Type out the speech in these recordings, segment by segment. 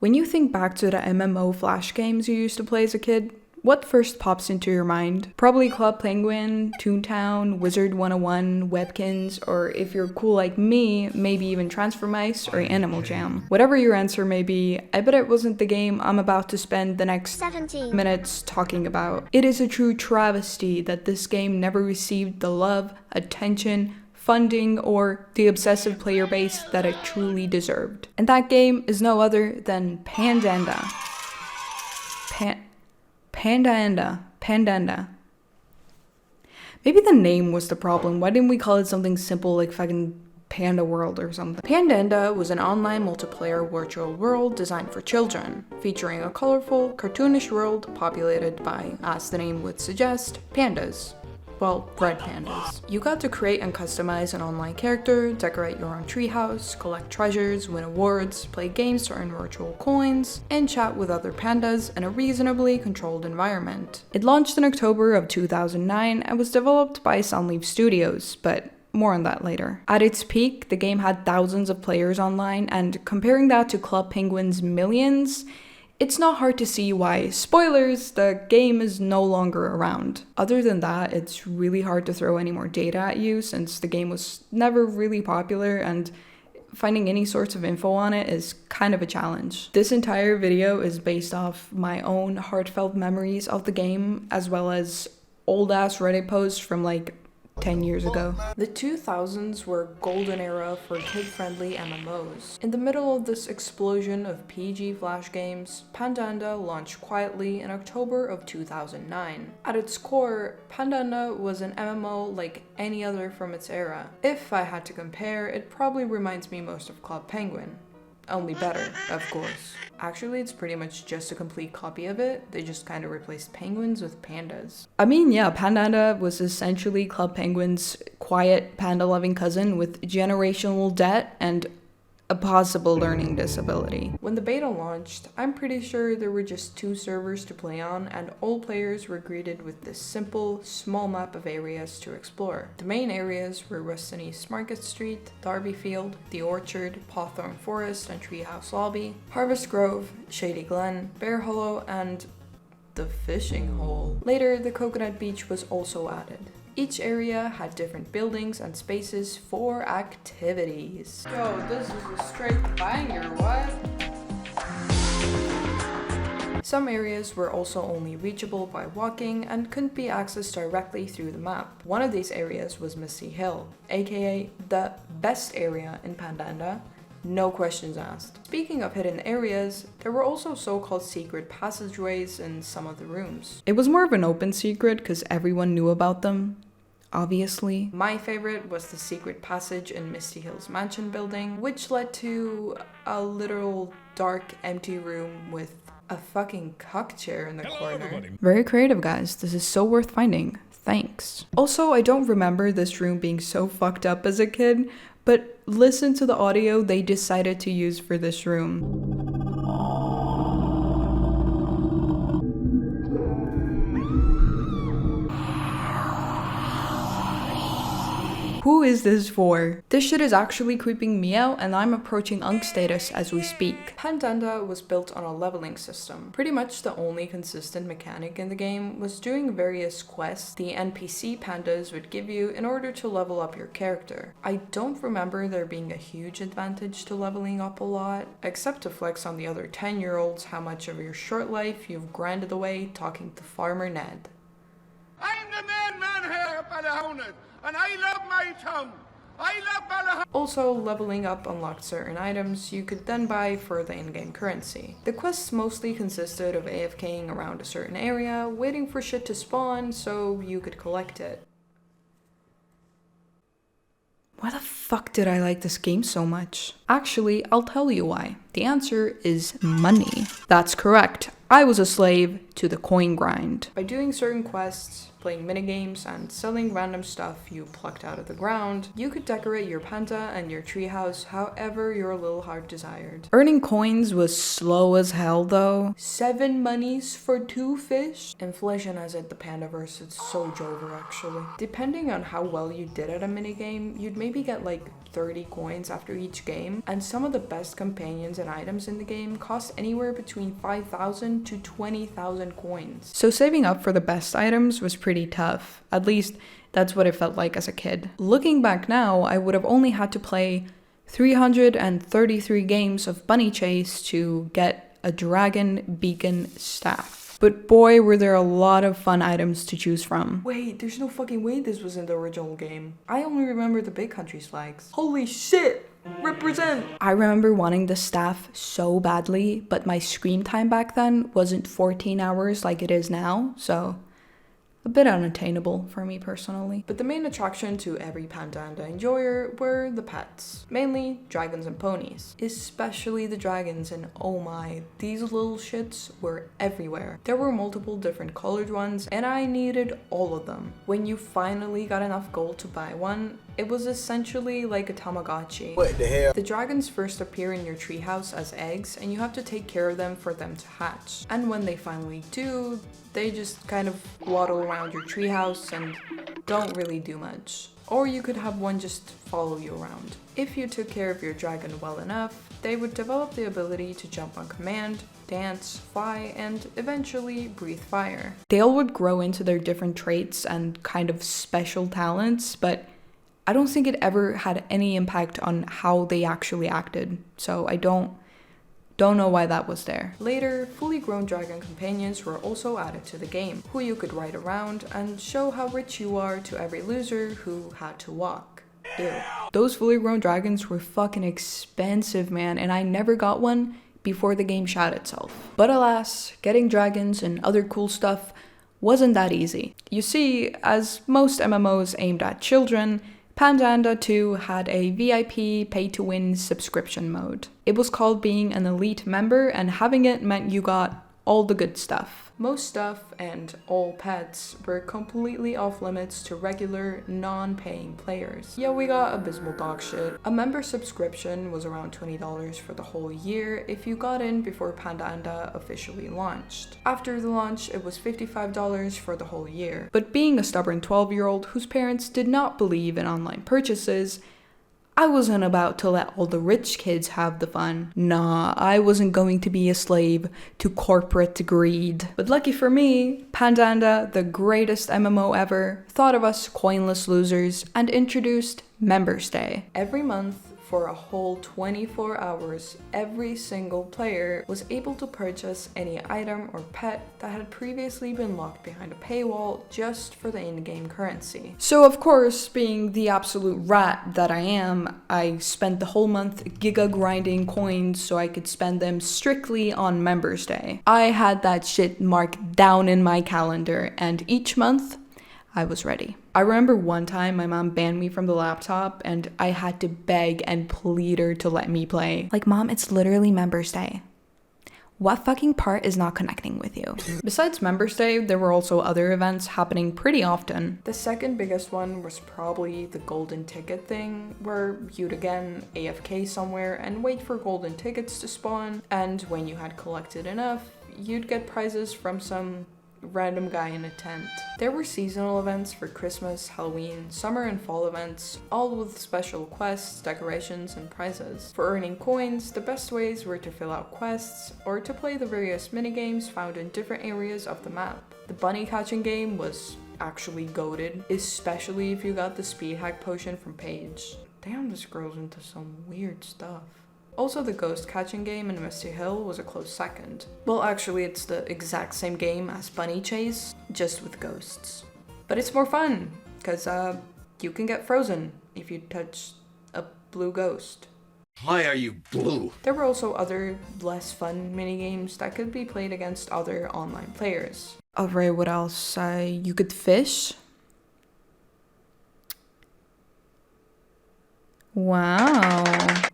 When you think back to the MMO flash games you used to play as a kid, what first pops into your mind? Probably Club Penguin, Toontown, Wizard 101, Webkinz, or if you're cool like me, maybe even Transfer Mice or Animal Jam. Whatever your answer may be, I bet it wasn't the game I'm about to spend the next 17 minutes talking about. It is a true travesty that this game never received the love, attention, funding, or the obsessive player base that it truly deserved. And that game is no other than Pandanda. Pandanda. Maybe the name was the problem. Why didn't we call it something simple like fucking Panda World or something? Pandanda was an online multiplayer virtual world designed for children, featuring a colorful, cartoonish world populated by, as the name would suggest, pandas. Well, red pandas. You got to create and customize an online character, decorate your own treehouse, collect treasures, win awards, play games to earn virtual coins, and chat with other pandas in a reasonably controlled environment. It launched in October of 2009 and was developed by Sunleaf Studios, but more on that later. At its peak, the game had thousands of players online, and comparing that to Club Penguin's millions, it's not hard to see why, spoilers, the game is no longer around. Other than that, it's really hard to throw any more data at you since the game was never really popular and finding any sorts of info on it is kind of a challenge. This entire video is based off my own heartfelt memories of the game as well as old ass Reddit posts from like 10 years ago. The 2000s were golden era for kid-friendly MMOs. In the middle of this explosion of PG flash games, Pandanda launched quietly in October of 2009. At its core, Pandanda was an MMO like any other from its era. If I had to compare, it probably reminds me most of Club Penguin. Only better, of course. Actually, it's pretty much just a complete copy of it. They just kind of replaced penguins with pandas. I mean, yeah, Pandanda was essentially Club Penguin's quiet, panda-loving cousin with generational debt and a possible learning disability. When the beta launched, I'm pretty sure there were just 2 servers to play on, and all players were greeted with this simple, small map of areas to explore. The main areas were West and East Market Street, Derby Field, The Orchard, Hawthorne Forest and Treehouse Lobby, Harvest Grove, Shady Glen, Bear Hollow, and the fishing hole. Later, the Coconut Beach was also added. Each area had different buildings and spaces for activities. Yo, this is a straight banger, what? Some areas were also only reachable by walking and couldn't be accessed directly through the map. One of these areas was Misty Hill, aka the best area in Pandanda. No questions asked. Speaking of hidden areas, there were also so-called secret passageways in some of the rooms. It was more of an open secret because everyone knew about them, obviously. My favorite was the secret passage in Misty Hill's mansion building, which led to a literal dark, empty room with a fucking cock chair in the corner. Everybody. Very creative, guys. This is so worth finding. Thanks. Also, I don't remember this room being so fucked up as a kid, but listen to the audio they decided to use for this room. Who is this for? This shit is actually creeping me out and I'm approaching Unk status as we speak. Pandanda was built on a leveling system. Pretty much the only consistent mechanic in the game was doing various quests the NPC pandas would give you in order to level up your character. I don't remember there being a huge advantage to leveling up a lot, except to flex on the other 10-year-olds how much of your short life you've grinded away talking to Farmer Ned. I'm the main man here at Ballahonnet, and I love my town. I love Ballahonnet. Also, leveling up unlocked certain items you could then buy for the in-game currency. The quests mostly consisted of AFKing around a certain area, waiting for shit to spawn so you could collect it. Why the fuck did I like this game so much? Actually, I'll tell you why. The answer is money. That's correct. I was a slave to the coin grind. By doing certain quests, playing minigames, and selling random stuff you plucked out of the ground, you could decorate your panda and your treehouse however your little heart desired. Earning coins was slow as hell though. 7 monies for 2 fish? Inflation has hit the pandaverse, it's so jover actually. Depending on how well you did at a minigame, you'd maybe get like 30 coins after each game, and some of the best companions and items in the game cost anywhere between 5,000 to 20,000 coins. So saving up for the best items was pretty tough. At least that's what it felt like as a kid. Looking back now, I would have only had to play 333 games of Bunny Chase to get a dragon beacon staff. But boy, were there a lot of fun items to choose from. Wait, there's no fucking way this was in the original game. I only remember the big country's flags. Holy shit! Represent! I remember wanting the staff so badly, but my screen time back then wasn't 14 hours like it is now, so a bit unattainable for me personally. But the main attraction to every Pandanda enjoyer were the pets. Mainly dragons and ponies. Especially the dragons, and oh my, these little shits were everywhere. There were multiple different colored ones and I needed all of them. When you finally got enough gold to buy one, it was essentially like a Tamagotchi. What the hell? The dragons first appear in your treehouse as eggs and you have to take care of them for them to hatch. And when they finally do, they just kind of waddle around your treehouse and don't really do much. Or you could have one just follow you around. If you took care of your dragon well enough, they would develop the ability to jump on command, dance, fly, and eventually breathe fire. They all would grow into their different traits and kind of special talents, but I don't think it ever had any impact on how they actually acted, so I don't know why that was there. Later, fully grown dragon companions were also added to the game, who you could ride around and show how rich you are to every loser who had to walk. Ew. Those fully grown dragons were fucking expensive, man, and I never got one before the game shot itself. But alas, getting dragons and other cool stuff wasn't that easy. You see, as most MMOs aimed at children, Pandanda 2 had a VIP pay-to-win subscription mode. It was called being an elite member, and having it meant you got all the good stuff. Most stuff and all pets were completely off limits to regular, non-paying players. Yeah, we got abysmal dog shit. A member subscription was around $20 for the whole year if you got in before Pandanda officially launched. After the launch, it was $55 for the whole year. But being a stubborn 12-year-old whose parents did not believe in online purchases, I wasn't about to let all the rich kids have the fun. Nah, I wasn't going to be a slave to corporate greed. But lucky for me, Pandanda, the greatest MMO ever, thought of us coinless losers and introduced Members Day. Every month, for a whole 24 hours, every single player was able to purchase any item or pet that had previously been locked behind a paywall just for the in-game currency. So of course, being the absolute rat that I am, I spent the whole month giga grinding coins so I could spend them strictly on Members Day. I had that shit marked down in my calendar, and each month, I was ready. I remember one time my mom banned me from the laptop and I had to beg and plead her to let me play. Like, Mom, it's literally Members Day. What fucking part is not connecting with you? Besides Members Day, there were also other events happening pretty often. The second biggest one was probably the golden ticket thing, where you'd again AFK somewhere and wait for golden tickets to spawn, and when you had collected enough, you'd get prizes from some random guy in a tent. There were seasonal events for Christmas, Halloween, summer and fall events, all with special quests, decorations, and prizes. For earning coins, the best ways were to fill out quests or to play the various minigames found in different areas of the map. The bunny catching game was actually goated, especially if you got the speed hack potion from Paige. Damn, this girl's into some weird stuff. Also, the ghost catching game in Misty Hill was a close second. Well, actually, it's the exact same game as Bunny Chase, just with ghosts. But it's more fun, because you can get frozen if you touch a blue ghost. Why are you blue? There were also other less fun minigames that could be played against other online players. Alright, what else? You could fish. Wow.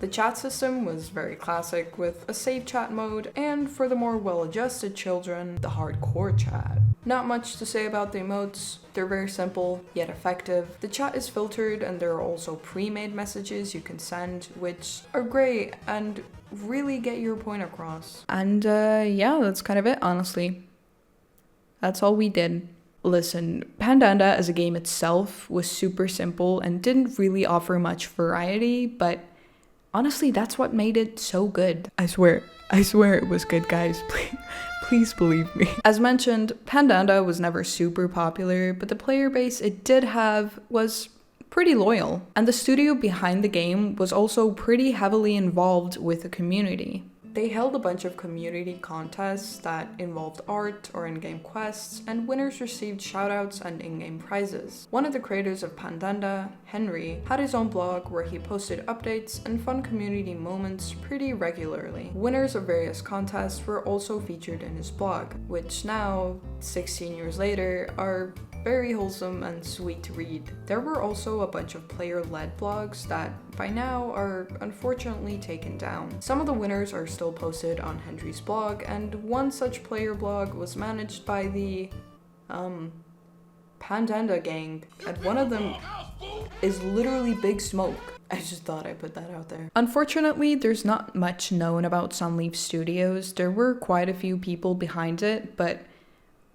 The chat system was very classic, with a save chat mode, and for the more well-adjusted children, the hardcore chat. Not much to say about the emotes. They're very simple, yet effective. The chat is filtered, and there are also pre-made messages you can send, which are great and really get your point across. And yeah, that's kind of it, honestly. That's all we did. Listen, Pandanda as a game itself was super simple and didn't really offer much variety, but honestly, that's what made it so good. I swear it was good, guys. Please believe me. As mentioned, Pandanda was never super popular, but the player base it did have was pretty loyal. And the studio behind the game was also pretty heavily involved with the community. They held a bunch of community contests that involved art or in-game quests, and winners received shoutouts and in-game prizes. One of the creators of Pandanda, Henry, had his own blog where he posted updates and fun community moments pretty regularly. Winners of various contests were also featured in his blog, which now, 16 years later, are very wholesome and sweet to read. There were also a bunch of player-led blogs that by now are unfortunately taken down. Some of the winners are still posted on Henry's blog, and one such player blog was managed by the Pandanda gang, and one of them is literally Big Smoke. I just thought I'd put that out there. Unfortunately, there's not much known about Sunleaf Studios. There were quite a few people behind it, but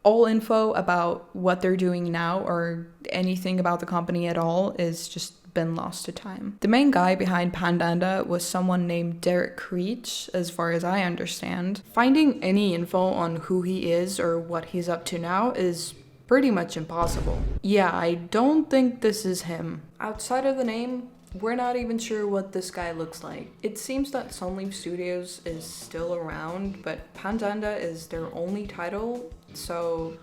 all info about what they're doing now or anything about the company at all is just been lost to time. The main guy behind Pandanda was someone named Derek Creech, as far as I understand. Finding any info on who he is or what he's up to now is pretty much impossible. Yeah, I don't think this is him. Outside of the name, we're not even sure what this guy looks like. It seems that Sunleaf Studios is still around, but Pandanda is their only title, so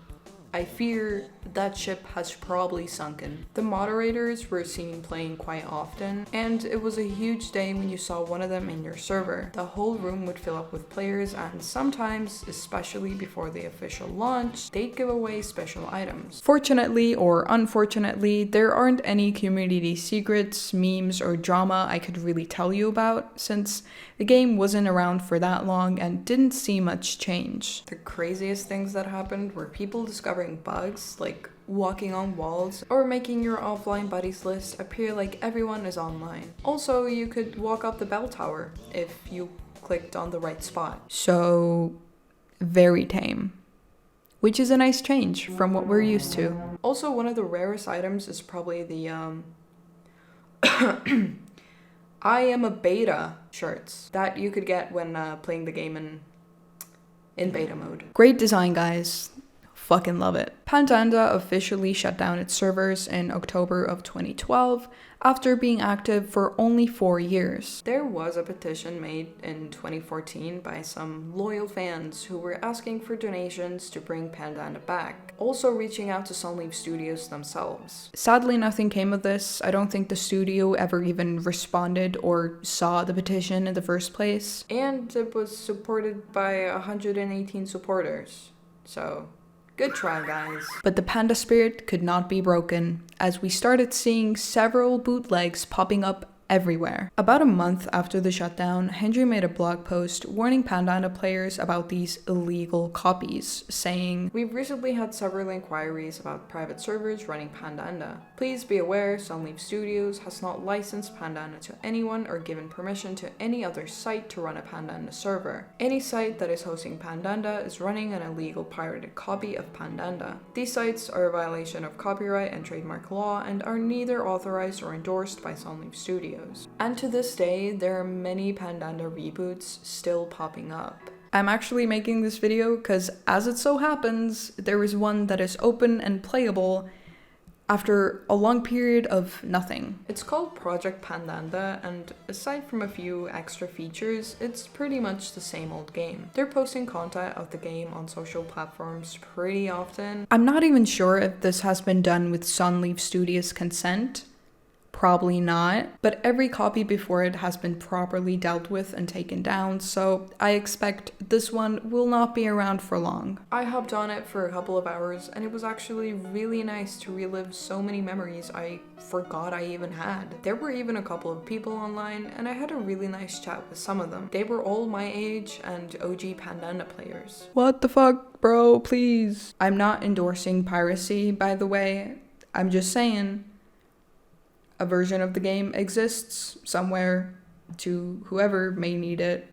I fear that ship has probably sunken. The moderators were seen playing quite often, and it was a huge day when you saw one of them in your server. The whole room would fill up with players, and sometimes, especially before the official launch, they'd give away special items. Fortunately or unfortunately, there aren't any community secrets, memes, or drama I could really tell you about, since the game wasn't around for that long and didn't see much change. The craziest things that happened were people discovering bugs, like walking on walls, or making your offline buddies list appear like everyone is online. Also, you could walk up the bell tower if you clicked on the right spot. So, very tame. Which is a nice change from what we're used to. Also, one of the rarest items is probably the, I am a beta shirts that you could get when playing the game in beta mode. Great design, guys. Fucking love it. Pandanda officially shut down its servers in October of 2012 after being active for only 4 years. There was a petition made in 2014 by some loyal fans who were asking for donations to bring Pandanda back, also reaching out to Sunleaf Studios themselves. Sadly, nothing came of this. I don't think the studio ever even responded or saw the petition in the first place, and it was supported by 118 supporters. So, good try, guys. But the panda spirit could not be broken, as we started seeing several bootlegs popping up everywhere. About a month after the shutdown, Henry made a blog post warning Pandanda players about these illegal copies, saying, "We've recently had several inquiries about private servers running Pandanda. Please be aware Sunleaf Studios has not licensed Pandanda to anyone or given permission to any other site to run a Pandanda server. Any site that is hosting Pandanda is running an illegal pirated copy of Pandanda. These sites are a violation of copyright and trademark law and are neither authorized or endorsed by Sunleaf Studios." And to this day, there are many Pandanda reboots still popping up. I'm actually making this video because, as it so happens, there is one that is open and playable after a long period of nothing. It's called Project Pandanda, and aside from a few extra features, it's pretty much the same old game. They're posting content of the game on social platforms pretty often. I'm not even sure if this has been done with Sunleaf Studios' consent. Probably not, but every copy before it has been properly dealt with and taken down, so I expect this one will not be around for long. I hopped on it for a couple of hours, and it was actually really nice to relive so many memories I forgot I even had. There were even a couple of people online, and I had a really nice chat with some of them. They were all my age and OG Pandanda players. What the fuck, bro, please? I'm not endorsing piracy, by the way. I'm just saying, a version of the game exists somewhere to whoever may need it.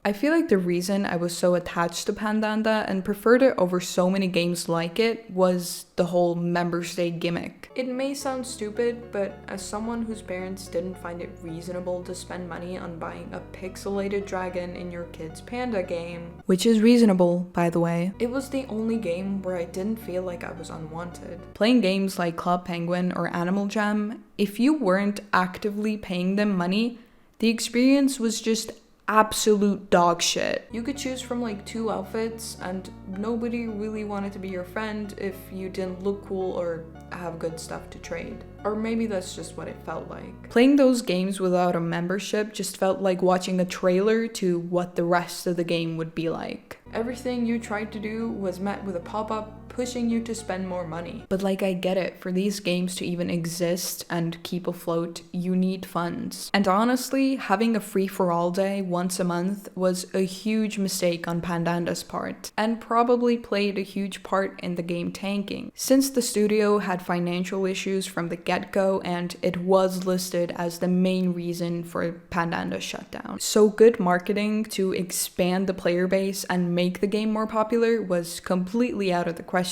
I feel like the reason I was so attached to Pandanda and preferred it over so many games like it was the whole member state gimmick. It may sound stupid, but as someone whose parents didn't find it reasonable to spend money on buying a pixelated dragon in your kid's Panda game, which is reasonable, by the way, it was the only game where I didn't feel like I was unwanted. Playing games like Club Penguin or Animal Jam, if you weren't actively paying them money, the experience was just absolute dog shit. You could choose from like 2 outfits and nobody really wanted to be your friend if you didn't look cool or have good stuff to trade. Or maybe that's just what it felt like. Playing those games without a membership just felt like watching a trailer to what the rest of the game would be like. Everything you tried to do was met with a pop-up pushing you to spend more money. But like, I get it, for these games to even exist and keep afloat, you need funds. And honestly, having a free-for-all day once a month was a huge mistake on Pandanda's part, and probably played a huge part in the game tanking, since the studio had financial issues from the get-go and it was listed as the main reason for Pandanda's shutdown. So good marketing to expand the player base and make the game more popular was completely out of the question.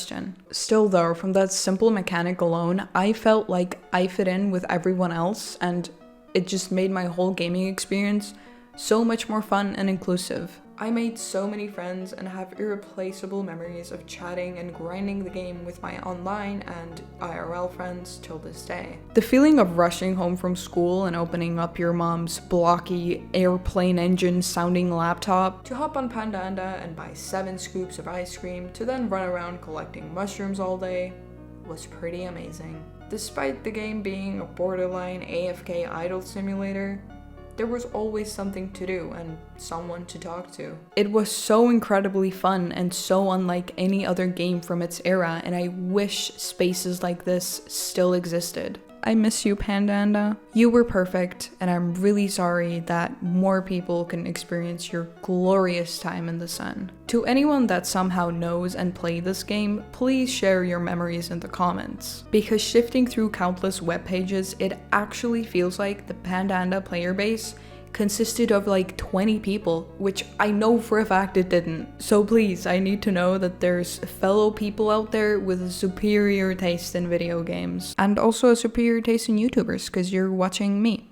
Still though, from that simple mechanic alone, I felt like I fit in with everyone else, and it just made my whole gaming experience so much more fun and inclusive. I made so many friends and have irreplaceable memories of chatting and grinding the game with my online and IRL friends till this day. The feeling of rushing home from school and opening up your mom's blocky airplane engine sounding laptop to hop on Pandanda and buy 7 scoops of ice cream to then run around collecting mushrooms all day was pretty amazing. Despite the game being a borderline AFK idle simulator, there was always something to do and someone to talk to. It was so incredibly fun and so unlike any other game from its era, and I wish spaces like this still existed. I miss you, Pandanda. You were perfect, and I'm really sorry that more people can experience your glorious time in the sun. To anyone that somehow knows and played this game, please share your memories in the comments. Because shifting through countless web pages, it actually feels like the Pandanda player base consisted of like 20 people, which I know for a fact it didn't. So please, I need to know that there's fellow people out there with a superior taste in video games, and also a superior taste in YouTubers, because you're watching me.